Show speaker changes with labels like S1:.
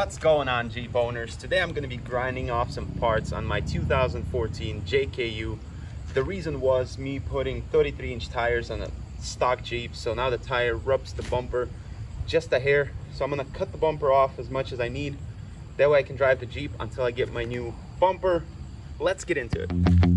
S1: What's going on, Jeep owners? Today I'm going to be grinding off some parts on my 2014 Jku. The reason was me putting 33-inch tires on a stock Jeep, so now the tire rubs the bumper just a hair. So I'm going to cut the bumper off as much as I need. That way I can drive the Jeep until I get my new bumper. Let's get into it.